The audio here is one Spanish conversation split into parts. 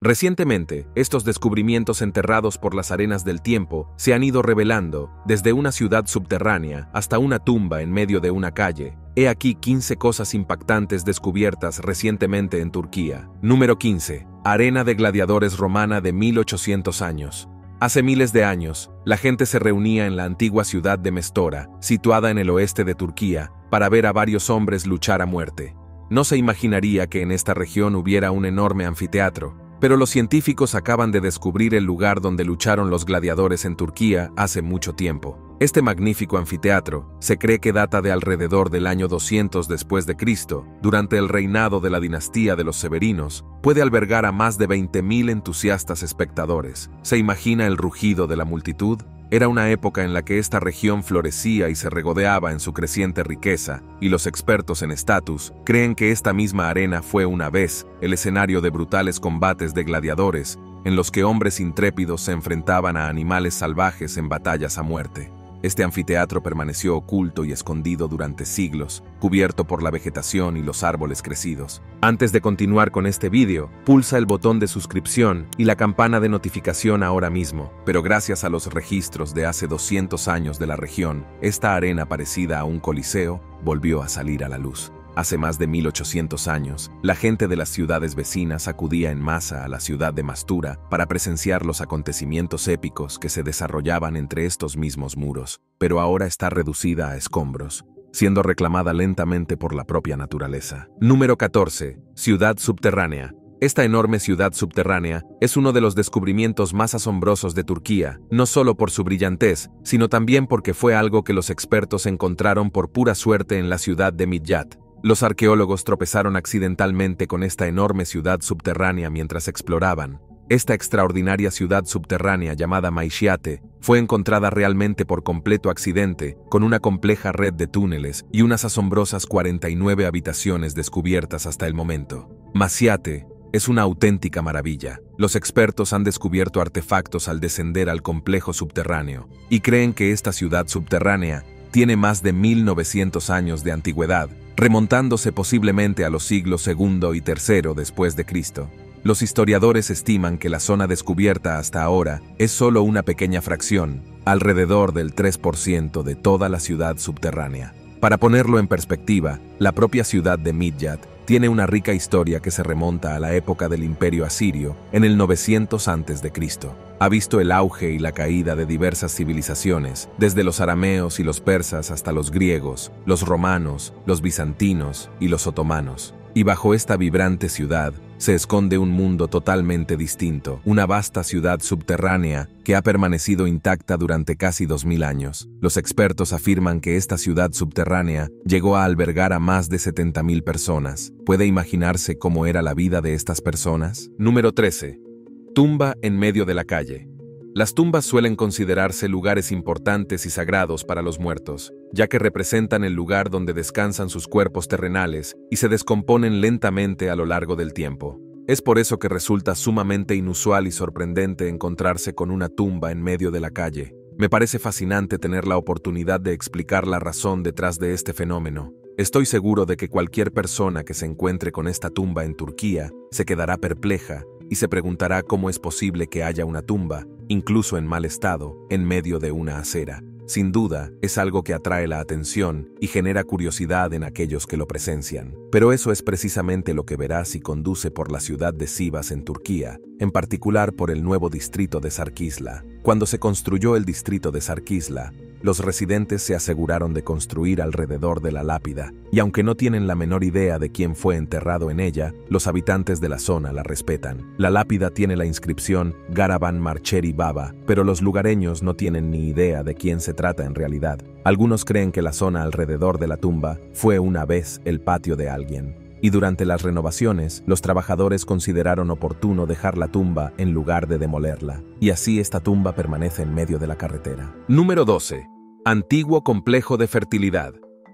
Recientemente, estos descubrimientos enterrados por las arenas del tiempo se han ido revelando, desde una ciudad subterránea hasta una tumba en medio de una calle. He aquí 15 cosas impactantes descubiertas recientemente en Turquía. Número 15. Arena de gladiadores romana de 1800 años. Hace miles de años, la gente se reunía en la antigua ciudad de Mestora, situada en el oeste de Turquía, para ver a varios hombres luchar a muerte. No se imaginaría que en esta región hubiera un enorme anfiteatro, pero los científicos acaban de descubrir el lugar donde lucharon los gladiadores en Turquía hace mucho tiempo. Este magnífico anfiteatro se cree que data de alrededor del año 200 después de Cristo, durante el reinado de la dinastía de los Severinos. Puede albergar a más de 20.000 entusiastas espectadores. ¿Se imagina el rugido de la multitud? Era una época en la que esta región florecía y se regodeaba en su creciente riqueza, y los expertos en estatus creen que esta misma arena fue una vez el escenario de brutales combates de gladiadores, en los que hombres intrépidos se enfrentaban a animales salvajes en batallas a muerte. Este anfiteatro permaneció oculto y escondido durante siglos, cubierto por la vegetación y los árboles crecidos. Antes de continuar con este vídeo, pulsa el botón de suscripción y la campana de notificación ahora mismo. Pero gracias a los registros de hace 200 años de la región, esta arena parecida a un coliseo volvió a salir a la luz. Hace más de 1800 años, la gente de las ciudades vecinas acudía en masa a la ciudad de Mastura para presenciar los acontecimientos épicos que se desarrollaban entre estos mismos muros, pero ahora está reducida a escombros, siendo reclamada lentamente por la propia naturaleza. Número 14. Ciudad subterránea. Esta enorme ciudad subterránea es uno de los descubrimientos más asombrosos de Turquía, no solo por su brillantez, sino también porque fue algo que los expertos encontraron por pura suerte en la ciudad de Midyat. Los arqueólogos tropezaron accidentalmente con esta enorme ciudad subterránea mientras exploraban. Esta extraordinaria ciudad subterránea llamada Maishiate fue encontrada realmente por completo accidente, con una compleja red de túneles y unas asombrosas 49 habitaciones descubiertas hasta el momento. Maishiate es una auténtica maravilla. Los expertos han descubierto artefactos al descender al complejo subterráneo y creen que esta ciudad subterránea tiene más de 1900 años de antigüedad, remontándose posiblemente a los siglos II y III después de Cristo. Los historiadores estiman que la zona descubierta hasta ahora es solo una pequeña fracción, alrededor del 3% de toda la ciudad subterránea. Para ponerlo en perspectiva, la propia ciudad de Midyat tiene una rica historia que se remonta a la época del Imperio Asirio, en el 900 a.C. Ha visto el auge y la caída de diversas civilizaciones, desde los arameos y los persas hasta los griegos, los romanos, los bizantinos y los otomanos. Y bajo esta vibrante ciudad se esconde un mundo totalmente distinto, una vasta ciudad subterránea que ha permanecido intacta durante casi 2000 años. Los expertos afirman que esta ciudad subterránea llegó a albergar a más de 70.000 personas. ¿Puede imaginarse cómo era la vida de estas personas? Número 13. Tumba en medio de la calle. Las tumbas suelen considerarse lugares importantes y sagrados para los muertos, ya que representan el lugar donde descansan sus cuerpos terrenales y se descomponen lentamente a lo largo del tiempo. Es por eso que resulta sumamente inusual y sorprendente encontrarse con una tumba en medio de la calle. Me parece fascinante tener la oportunidad de explicar la razón detrás de este fenómeno. Estoy seguro de que cualquier persona que se encuentre con esta tumba en Turquía se quedará perpleja y se preguntará cómo es posible que haya una tumba, incluso en mal estado, en medio de una acera. Sin duda, es algo que atrae la atención y genera curiosidad en aquellos que lo presencian. Pero eso es precisamente lo que verás si conduce por la ciudad de Sivas en Turquía, en particular por el nuevo distrito de Sarkisla. Cuando se construyó el distrito de Sarkisla, los residentes se aseguraron de construir alrededor de la lápida, y aunque no tienen la menor idea de quién fue enterrado en ella, los habitantes de la zona la respetan. La lápida tiene la inscripción Garaban Marcheri Baba, pero los lugareños no tienen ni idea de quién se trata en realidad. Algunos creen que la zona alrededor de la tumba fue una vez el patio de alguien. Y durante las renovaciones, los trabajadores consideraron oportuno dejar la tumba en lugar de demolerla, y así esta tumba permanece en medio de la carretera. Número 12. Antiguo complejo de fertilidad.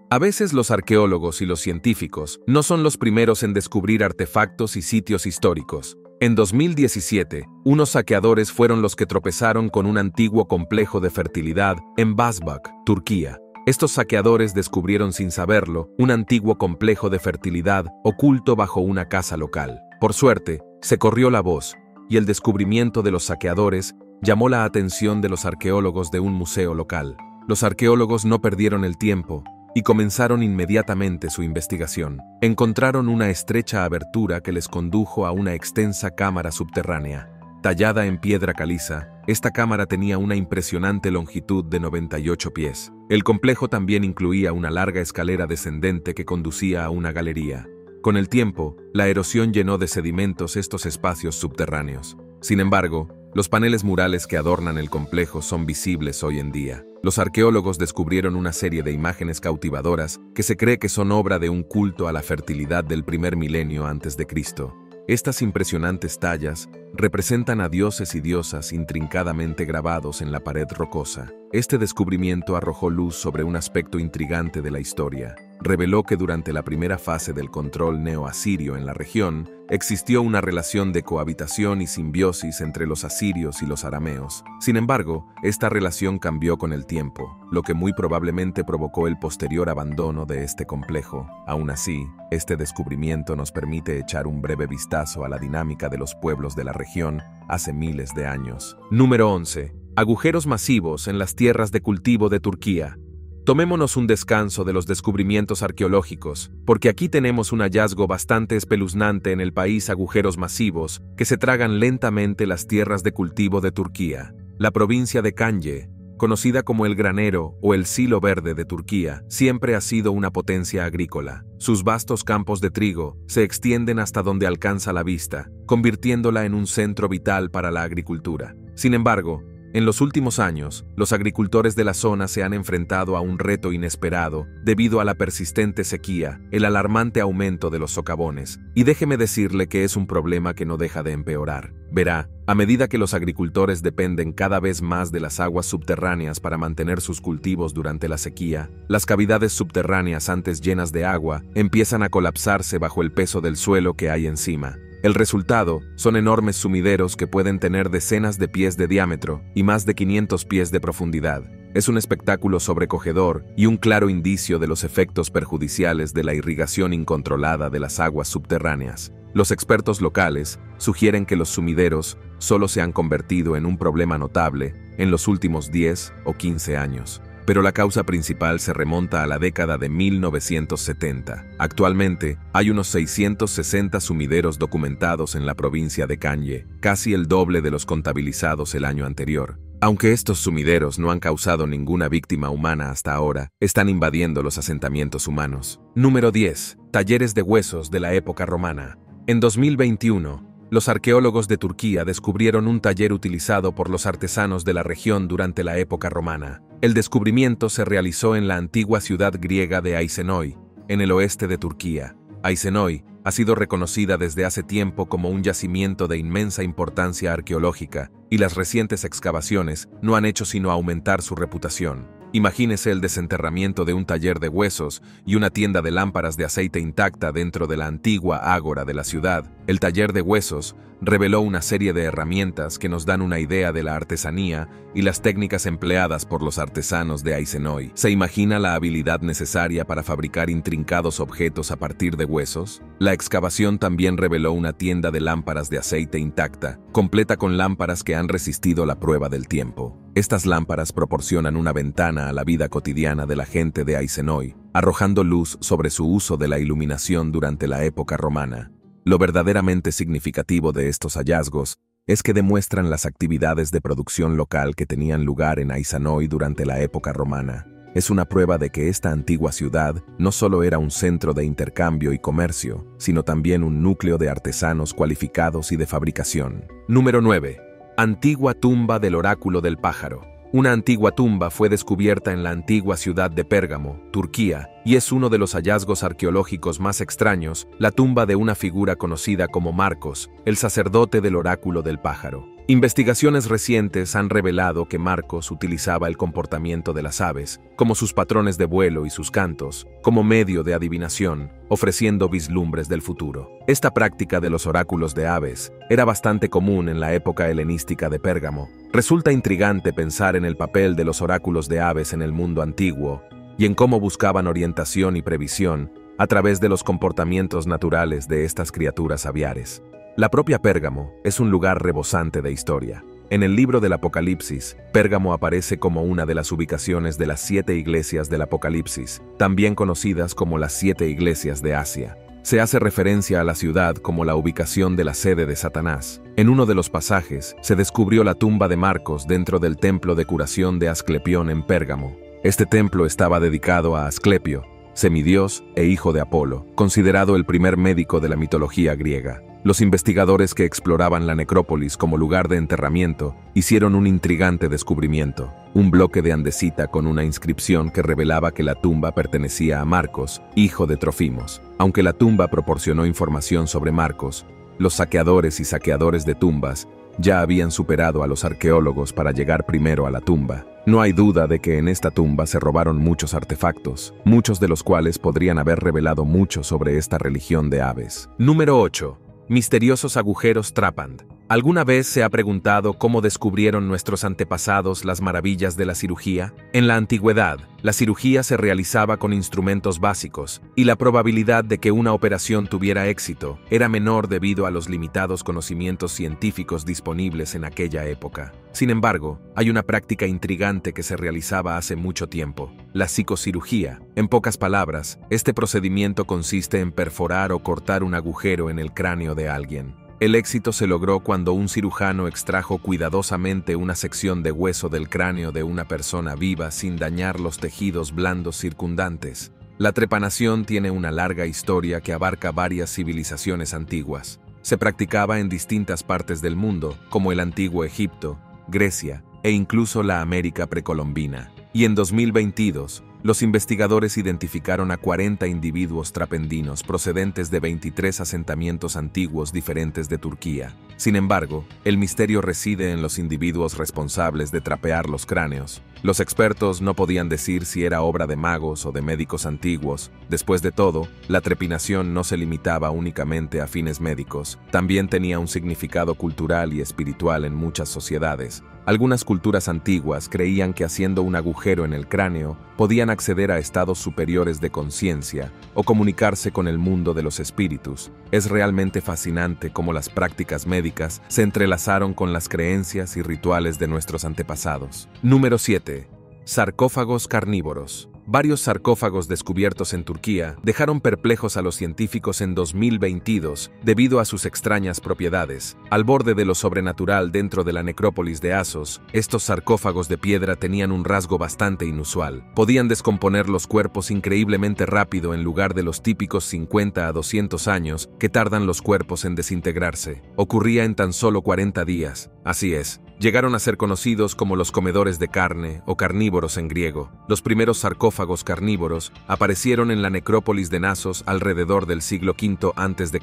A veces los arqueólogos y los científicos no son los primeros en descubrir artefactos y sitios históricos. En 2017, unos saqueadores fueron los que tropezaron con un antiguo complejo de fertilidad en Bazbak, Turquía. Estos saqueadores descubrieron sin saberlo un antiguo complejo de fertilidad oculto bajo una casa local. Por suerte, se corrió la voz, y el descubrimiento de los saqueadores llamó la atención de los arqueólogos de un museo local. Los arqueólogos no perdieron el tiempo y comenzaron inmediatamente su investigación. Encontraron una estrecha abertura que les condujo a una extensa cámara subterránea. Tallada en piedra caliza, esta cámara tenía una impresionante longitud de 98 pies. El complejo también incluía una larga escalera descendente que conducía a una galería. Con el tiempo, la erosión llenó de sedimentos estos espacios subterráneos. Sin embargo, los paneles murales que adornan el complejo son visibles hoy en día. Los arqueólogos descubrieron una serie de imágenes cautivadoras que se cree que son obra de un culto a la fertilidad del primer milenio antes de Cristo. Estas impresionantes tallas representan a dioses y diosas intrincadamente grabados en la pared rocosa. Este descubrimiento arrojó luz sobre un aspecto intrigante de la historia. Reveló que durante la primera fase del control neo-asirio en la región, existió una relación de cohabitación y simbiosis entre los asirios y los arameos. Sin embargo, esta relación cambió con el tiempo, lo que muy probablemente provocó el posterior abandono de este complejo. Aún así, este descubrimiento nos permite echar un breve vistazo a la dinámica de los pueblos de la región hace miles de años. Número 11. Agujeros masivos en las tierras de cultivo de Turquía. Tomémonos un descanso de los descubrimientos arqueológicos, porque aquí tenemos un hallazgo bastante espeluznante en el país: agujeros masivos que se tragan lentamente las tierras de cultivo de Turquía. La provincia de Kanye, conocida como el granero o el silo verde de Turquía, siempre ha sido una potencia agrícola. Sus vastos campos de trigo se extienden hasta donde alcanza la vista, convirtiéndola en un centro vital para la agricultura. Sin embargo, en los últimos años, los agricultores de la zona se han enfrentado a un reto inesperado debido a la persistente sequía, el alarmante aumento de los socavones, y déjeme decirle que es un problema que no deja de empeorar. Verá, a medida que los agricultores dependen cada vez más de las aguas subterráneas para mantener sus cultivos durante la sequía, las cavidades subterráneas antes llenas de agua empiezan a colapsarse bajo el peso del suelo que hay encima. El resultado son enormes sumideros que pueden tener decenas de pies de diámetro y más de 500 pies de profundidad. Es un espectáculo sobrecogedor y un claro indicio de los efectos perjudiciales de la irrigación incontrolada de las aguas subterráneas. Los expertos locales sugieren que los sumideros solo se han convertido en un problema notable en los últimos 10 o 15 años. Pero la causa principal se remonta a la década de 1970. Actualmente, hay unos 660 sumideros documentados en la provincia de Kanye, casi el doble de los contabilizados el año anterior. Aunque estos sumideros no han causado ninguna víctima humana hasta ahora, están invadiendo los asentamientos humanos. Número 10. Talleres de huesos de la época romana. En 2021, los arqueólogos de Turquía descubrieron un taller utilizado por los artesanos de la región durante la época romana. El descubrimiento se realizó en la antigua ciudad griega de Aysenoi, en el oeste de Turquía. Aysenoi ha sido reconocida desde hace tiempo como un yacimiento de inmensa importancia arqueológica, y las recientes excavaciones no han hecho sino aumentar su reputación. Imagínese el desenterramiento de un taller de huesos y una tienda de lámparas de aceite intacta dentro de la antigua ágora de la ciudad. El taller de huesos reveló una serie de herramientas que nos dan una idea de la artesanía y las técnicas empleadas por los artesanos de Aysenoi. ¿Se imagina la habilidad necesaria para fabricar intrincados objetos a partir de huesos? La excavación también reveló una tienda de lámparas de aceite intacta, completa con lámparas que han resistido la prueba del tiempo. Estas lámparas proporcionan una ventana a la vida cotidiana de la gente de Aysenoi, arrojando luz sobre su uso de la iluminación durante la época romana. Lo verdaderamente significativo de estos hallazgos es que demuestran las actividades de producción local que tenían lugar en Aysenoi durante la época romana. Es una prueba de que esta antigua ciudad no solo era un centro de intercambio y comercio, sino también un núcleo de artesanos cualificados y de fabricación. Número 9. Antigua tumba del oráculo del pájaro. Una antigua tumba fue descubierta en la antigua ciudad de Pérgamo, Turquía, y es uno de los hallazgos arqueológicos más extraños, la tumba de una figura conocida como Marcos, el sacerdote del oráculo del pájaro. Investigaciones recientes han revelado que Marcos utilizaba el comportamiento de las aves, como sus patrones de vuelo y sus cantos, como medio de adivinación, ofreciendo vislumbres del futuro. Esta práctica de los oráculos de aves era bastante común en la época helenística de Pérgamo. Resulta intrigante pensar en el papel de los oráculos de aves en el mundo antiguo y en cómo buscaban orientación y previsión a través de los comportamientos naturales de estas criaturas aviares. La propia Pérgamo es un lugar rebosante de historia. En el libro del Apocalipsis, Pérgamo aparece como una de las ubicaciones de las 7 iglesias del Apocalipsis, también conocidas como las 7 iglesias de Asia. Se hace referencia a la ciudad como la ubicación de la sede de Satanás. En uno de los pasajes, se descubrió la tumba de Marcos dentro del templo de curación de Asclepión en Pérgamo. Este templo estaba dedicado a Asclepio, semidios e hijo de Apolo, considerado el primer médico de la mitología griega. Los investigadores que exploraban la necrópolis como lugar de enterramiento hicieron un intrigante descubrimiento: un bloque de andesita con una inscripción que revelaba que la tumba pertenecía a Marcos, hijo de Trofimos. Aunque la tumba proporcionó información sobre Marcos, los saqueadores y saqueadores de tumbas ya habían superado a los arqueólogos para llegar primero a la tumba. No hay duda de que en esta tumba se robaron muchos artefactos, muchos de los cuales podrían haber revelado mucho sobre esta religión de aves. Número 8. Misteriosos agujeros Trapand. ¿Alguna vez se ha preguntado cómo descubrieron nuestros antepasados las maravillas de la cirugía? En la antigüedad, la cirugía se realizaba con instrumentos básicos, y la probabilidad de que una operación tuviera éxito era menor debido a los limitados conocimientos científicos disponibles en aquella época. Sin embargo, hay una práctica intrigante que se realizaba hace mucho tiempo: la psicocirugía. En pocas palabras, este procedimiento consiste en perforar o cortar un agujero en el cráneo de alguien. El éxito se logró cuando un cirujano extrajo cuidadosamente una sección de hueso del cráneo de una persona viva sin dañar los tejidos blandos circundantes. La trepanación tiene una larga historia que abarca varias civilizaciones antiguas. Se practicaba en distintas partes del mundo, como el antiguo Egipto, Grecia e incluso la América precolombina. Y en 2022, los investigadores identificaron a 40 individuos trapendinos procedentes de 23 asentamientos antiguos diferentes de Turquía. Sin embargo, el misterio reside en los individuos responsables de trapear los cráneos. Los expertos no podían decir si era obra de magos o de médicos antiguos. Después de todo, la trepinación no se limitaba únicamente a fines médicos, también tenía un significado cultural y espiritual en muchas sociedades. Algunas culturas antiguas creían que haciendo un agujero en el cráneo podían acceder a estados superiores de conciencia o comunicarse con el mundo de los espíritus. Es realmente fascinante cómo las prácticas médicas se entrelazaron con las creencias y rituales de nuestros antepasados. Número 7. Sarcófagos carnívoros. Varios sarcófagos descubiertos en Turquía dejaron perplejos a los científicos en 2022 debido a sus extrañas propiedades. Al borde de lo sobrenatural dentro de la necrópolis de Asos, estos sarcófagos de piedra tenían un rasgo bastante inusual. Podían descomponer los cuerpos increíblemente rápido en lugar de los típicos 50 a 200 años que tardan los cuerpos en desintegrarse. Ocurría en tan solo 40 días. Así es. Llegaron a ser conocidos como los comedores de carne o carnívoros en griego. Los primeros sarcófagos carnívoros aparecieron en la necrópolis de Nasos alrededor del siglo V a.C.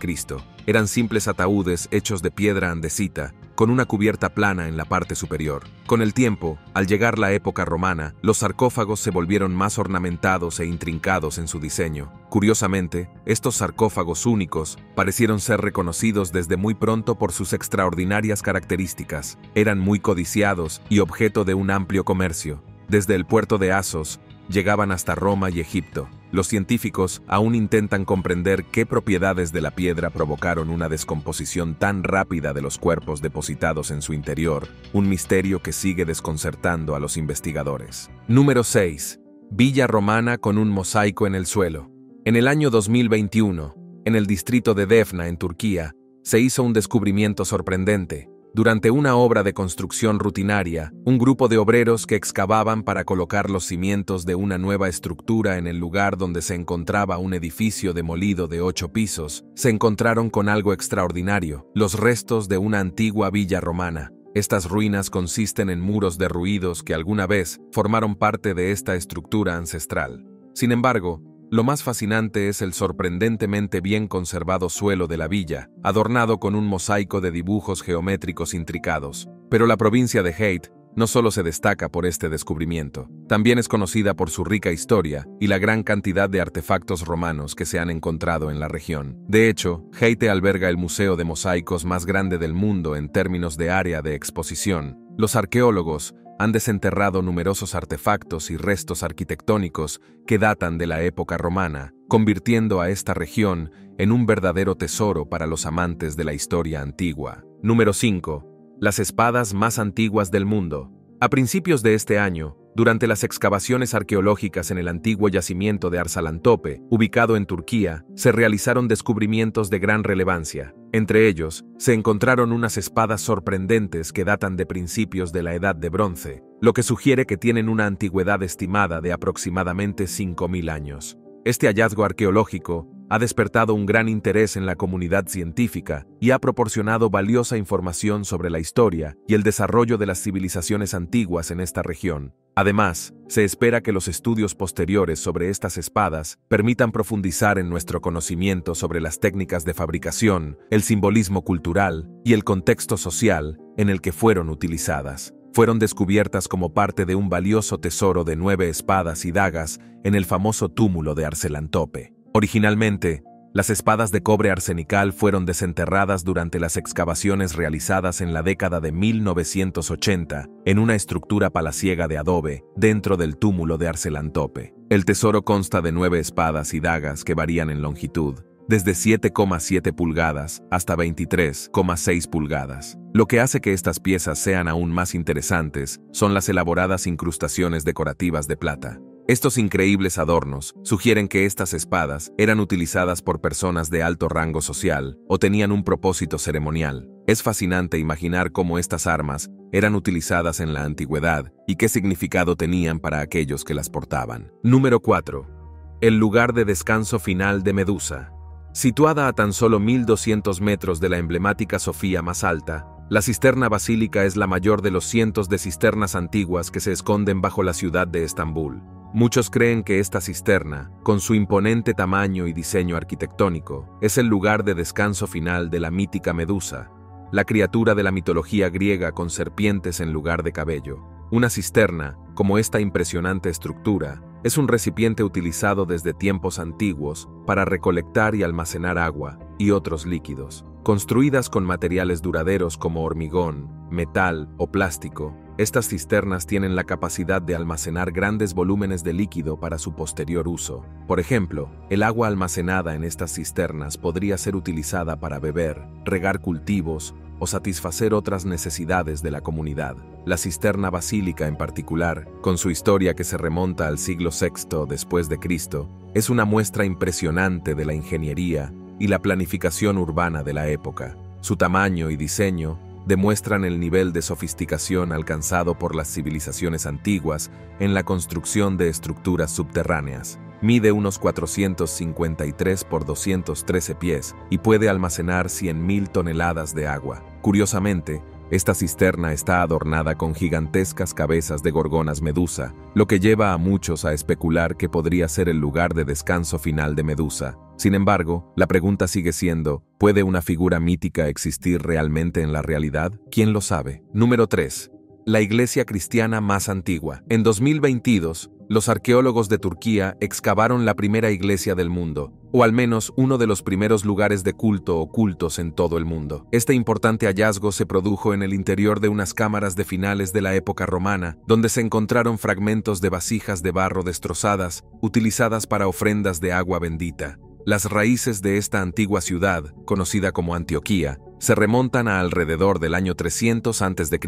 Eran simples ataúdes hechos de piedra andesita, con una cubierta plana en la parte superior. Con el tiempo, al llegar la época romana, los sarcófagos se volvieron más ornamentados e intrincados en su diseño. Curiosamente, estos sarcófagos únicos parecieron ser reconocidos desde muy pronto por sus extraordinarias características. Eran muy codiciados y objeto de un amplio comercio. Desde el puerto de Asos, llegaban hasta Roma y Egipto. Los científicos aún intentan comprender qué propiedades de la piedra provocaron una descomposición tan rápida de los cuerpos depositados en su interior, un misterio que sigue desconcertando a los investigadores. Número 6. Villa romana con un mosaico en el suelo. En el año 2021, en el distrito de Defna, en Turquía, se hizo un descubrimiento sorprendente. Durante una obra de construcción rutinaria, un grupo de obreros que excavaban para colocar los cimientos de una nueva estructura en el lugar donde se encontraba un edificio demolido de 8 pisos, se encontraron con algo extraordinario: los restos de una antigua villa romana. Estas ruinas consisten en muros derruidos que alguna vez formaron parte de esta estructura ancestral. Sin embargo, lo más fascinante es el sorprendentemente bien conservado suelo de la villa, adornado con un mosaico de dibujos geométricos intricados. Pero la provincia de Hatay no solo se destaca por este descubrimiento, también es conocida por su rica historia y la gran cantidad de artefactos romanos que se han encontrado en la región. De hecho, Hatay alberga el museo de mosaicos más grande del mundo en términos de área de exposición. Los arqueólogos han desenterrado numerosos artefactos y restos arquitectónicos que datan de la época romana, convirtiendo a esta región en un verdadero tesoro para los amantes de la historia antigua. Número 5. Las espadas más antiguas del mundo. A principios de este año, durante las excavaciones arqueológicas en el antiguo yacimiento de Arsalantope, ubicado en Turquía, se realizaron descubrimientos de gran relevancia. Entre ellos, se encontraron unas espadas sorprendentes que datan de principios de la Edad de Bronce, lo que sugiere que tienen una antigüedad estimada de aproximadamente 5000 años. Este hallazgo arqueológico ha despertado un gran interés en la comunidad científica y ha proporcionado valiosa información sobre la historia y el desarrollo de las civilizaciones antiguas en esta región. Además, se espera que los estudios posteriores sobre estas espadas permitan profundizar en nuestro conocimiento sobre las técnicas de fabricación, el simbolismo cultural y el contexto social en el que fueron utilizadas. Fueron descubiertas como parte de un valioso tesoro de 9 espadas y dagas en el famoso túmulo de Arsalantope. Originalmente, las espadas de cobre arsenical fueron desenterradas durante las excavaciones realizadas en la década de 1980 en una estructura palaciega de adobe dentro del túmulo de Arsalantope. El tesoro consta de 9 espadas y dagas que varían en longitud, desde 7,7 pulgadas hasta 23,6 pulgadas. Lo que hace que estas piezas sean aún más interesantes son las elaboradas incrustaciones decorativas de plata. Estos increíbles adornos sugieren que estas espadas eran utilizadas por personas de alto rango social o tenían un propósito ceremonial. Es fascinante imaginar cómo estas armas eran utilizadas en la antigüedad y qué significado tenían para aquellos que las portaban. Número 4. El lugar de descanso final de Medusa. Situada a tan solo 1200 metros de la emblemática Sofía más alta, la cisterna basílica es la mayor de los cientos de cisternas antiguas que se esconden bajo la ciudad de Estambul. Muchos creen que esta cisterna, con su imponente tamaño y diseño arquitectónico, es el lugar de descanso final de la mítica Medusa, la criatura de la mitología griega con serpientes en lugar de cabello. Una cisterna, como esta impresionante estructura, es un recipiente utilizado desde tiempos antiguos para recolectar y almacenar agua y otros líquidos. Construidas con materiales duraderos como hormigón, metal o plástico, estas cisternas tienen la capacidad de almacenar grandes volúmenes de líquido para su posterior uso. Por ejemplo, el agua almacenada en estas cisternas podría ser utilizada para beber, regar cultivos o satisfacer otras necesidades de la comunidad. La cisterna basílica en particular, con su historia que se remonta al siglo VI después de Cristo, es una muestra impresionante de la ingeniería y la planificación urbana de la época. Su tamaño y diseño demuestran el nivel de sofisticación alcanzado por las civilizaciones antiguas en la construcción de estructuras subterráneas. Mide unos 453 por 213 pies y puede almacenar 100.000 toneladas de agua. Curiosamente, esta cisterna está adornada con gigantescas cabezas de gorgonas Medusa, lo que lleva a muchos a especular que podría ser el lugar de descanso final de Medusa. Sin embargo, la pregunta sigue siendo, ¿puede una figura mítica existir realmente en la realidad? ¿Quién lo sabe? Número 3. La iglesia cristiana más antigua. En 2022, los arqueólogos de Turquía excavaron la primera iglesia del mundo, o al menos uno de los primeros lugares de culto ocultos en todo el mundo. Este importante hallazgo se produjo en el interior de unas cámaras de finales de la época romana, donde se encontraron fragmentos de vasijas de barro destrozadas, utilizadas para ofrendas de agua bendita. Las raíces de esta antigua ciudad, conocida como Antioquía, se remontan a alrededor del año 300 a.C.,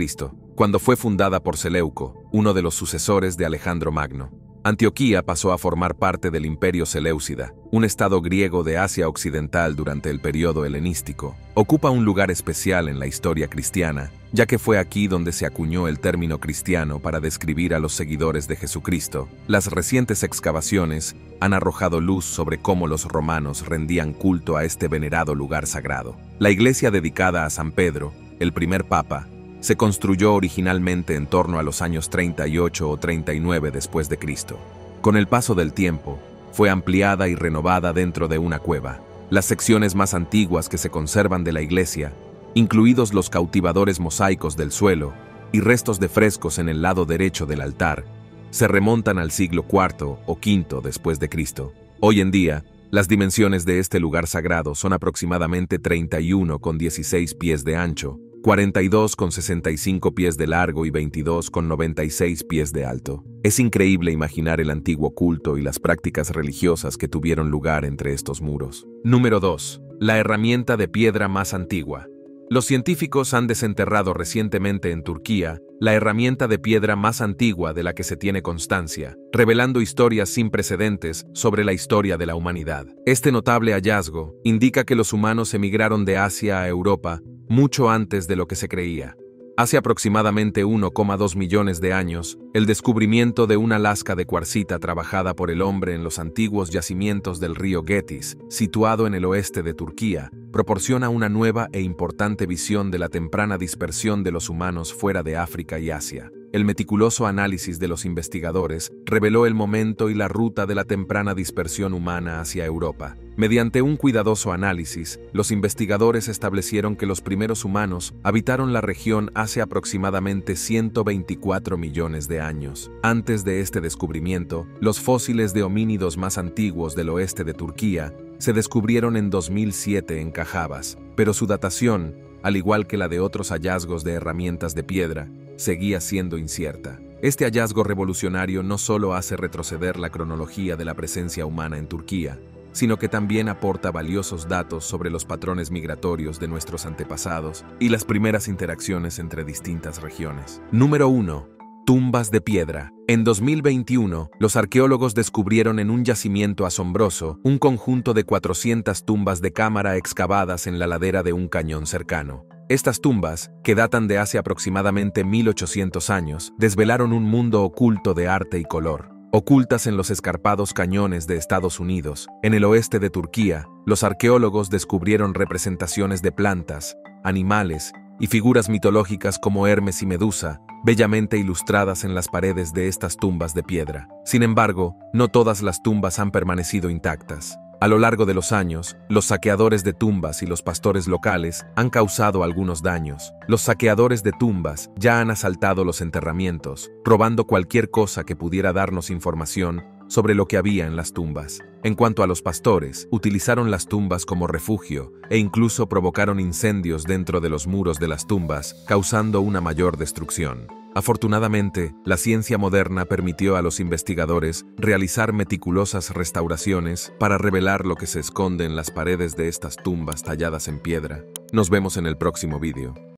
cuando fue fundada por Seleuco, uno de los sucesores de Alejandro Magno. Antioquía pasó a formar parte del Imperio Seleucida, un estado griego de Asia Occidental durante el periodo helenístico. Ocupa un lugar especial en la historia cristiana, ya que fue aquí donde se acuñó el término cristiano para describir a los seguidores de Jesucristo. Las recientes excavaciones han arrojado luz sobre cómo los romanos rendían culto a este venerado lugar sagrado. La iglesia dedicada a San Pedro, el primer papa, se construyó originalmente en torno a los años 38 o 39 después de Cristo. Con el paso del tiempo, fue ampliada y renovada dentro de una cueva. Las secciones más antiguas que se conservan de la iglesia, incluidos los cautivadores mosaicos del suelo y restos de frescos en el lado derecho del altar, se remontan al siglo IV o V después de Cristo. Hoy en día, las dimensiones de este lugar sagrado son aproximadamente 31,16 pies de ancho 42,65 pies de largo y 22,96 pies de alto. Es increíble imaginar el antiguo culto y las prácticas religiosas que tuvieron lugar entre estos muros. Número 2. La herramienta de piedra más antigua. Los científicos han desenterrado recientemente en Turquía la herramienta de piedra más antigua de la que se tiene constancia, revelando historias sin precedentes sobre la historia de la humanidad. Este notable hallazgo indica que los humanos emigraron de Asia a Europa mucho antes de lo que se creía. Hace aproximadamente 1,2 millones de años, el descubrimiento de una lasca de cuarcita trabajada por el hombre en los antiguos yacimientos del río Gediz, situado en el oeste de Turquía, proporciona una nueva e importante visión de la temprana dispersión de los humanos fuera de África y Asia. El meticuloso análisis de los investigadores reveló el momento y la ruta de la temprana dispersión humana hacia Europa. Mediante un cuidadoso análisis, los investigadores establecieron que los primeros humanos habitaron la región hace aproximadamente 124 millones de años. Antes de este descubrimiento, los fósiles de homínidos más antiguos del oeste de Turquía se descubrieron en 2007 en Cajabas, pero su datación, al igual que la de otros hallazgos de herramientas de piedra, seguía siendo incierta. Este hallazgo revolucionario no solo hace retroceder la cronología de la presencia humana en Turquía, sino que también aporta valiosos datos sobre los patrones migratorios de nuestros antepasados y las primeras interacciones entre distintas regiones. Número 1. Tumbas de piedra. En 2021, los arqueólogos descubrieron en un yacimiento asombroso un conjunto de 400 tumbas de cámara excavadas en la ladera de un cañón cercano. Estas tumbas, que datan de hace aproximadamente 1800 años, desvelaron un mundo oculto de arte y color. Ocultas en los escarpados cañones de Estados Unidos, en el oeste de Turquía, los arqueólogos descubrieron representaciones de plantas, animales y figuras mitológicas como Hermes y Medusa, bellamente ilustradas en las paredes de estas tumbas de piedra. Sin embargo, no todas las tumbas han permanecido intactas. A lo largo de los años, los saqueadores de tumbas y los pastores locales han causado algunos daños. Los saqueadores de tumbas ya han asaltado los enterramientos, robando cualquier cosa que pudiera darnos información sobre lo que había en las tumbas. En cuanto a los pastores, utilizaron las tumbas como refugio e incluso provocaron incendios dentro de los muros de las tumbas, causando una mayor destrucción. Afortunadamente, la ciencia moderna permitió a los investigadores realizar meticulosas restauraciones para revelar lo que se esconde en las paredes de estas tumbas talladas en piedra. Nos vemos en el próximo vídeo.